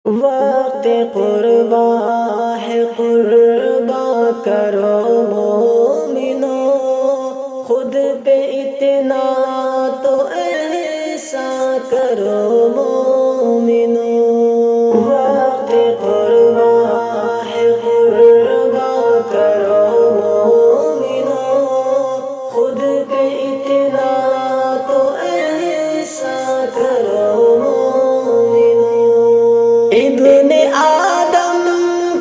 وقت قربا ہے قربا کرو مومنو، خود پہ اتنا تو ایسا کرو مومنو۔ وقت قربا ہے قربا کرو مومنو، خود پہ اتنا تو ایسا کرو مومنو۔ ابن آدم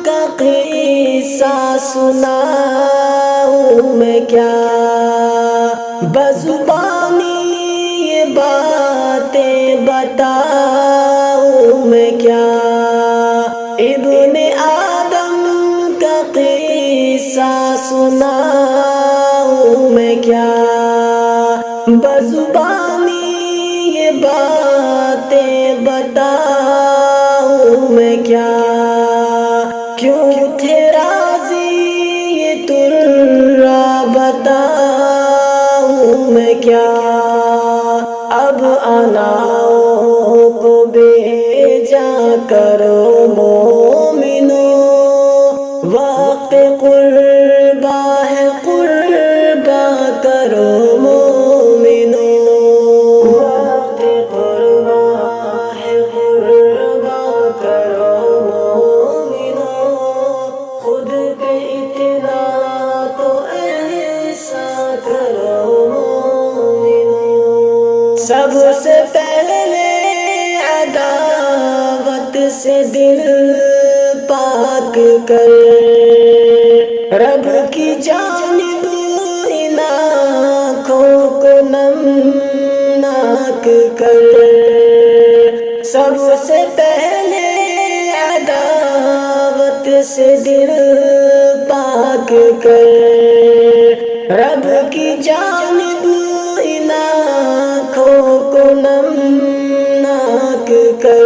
کا قصہ سناؤں میں کیا، بزبانی یہ باتیں بتاؤں میں کیا۔ ابن آدم کا قصہ سناؤں میں کیا، بزبانی یہ باتیں بتاؤں میں کیا۔ کیوں تھے راضی یہ ترا بتاؤں میں کیا۔ اب اناؤں کو بھیجا کرو مومنو، وقت قربا ہے قربا کرو مومنو۔ وقت قربا ہے قربا کرو مومنو، خود پہ اتنا تو ایسا کرو مومنو۔ سب سے پہلے عداوت سے دل پاک کر، رب کی جانب ان آنکھوں کو نمناک کر۔ سب سے پہلے عداوت سے دل پاک کر، رب کی جانب ان آنکھوں کو نمناک کر۔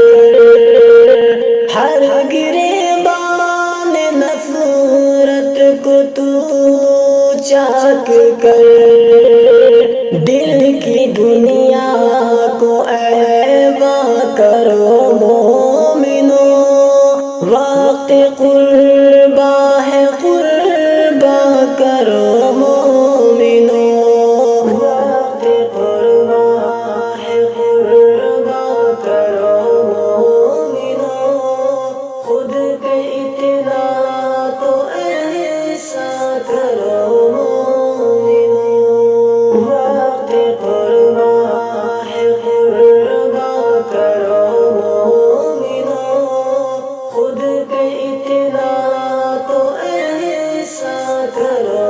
ہر گریبان نفرت کو تو چاک کر، دل کی دنیا کو ایوا کرو مومنو، وقت قربا ہے قربا کرو مومنو۔ وقت قربا ہے قربا کرو مومنو، خود پہ اتنا تو ایسا کرو مومنو۔ وقت قربا ہے قربا کرو مومنو، خود پہ اتنا تو ایسا کرو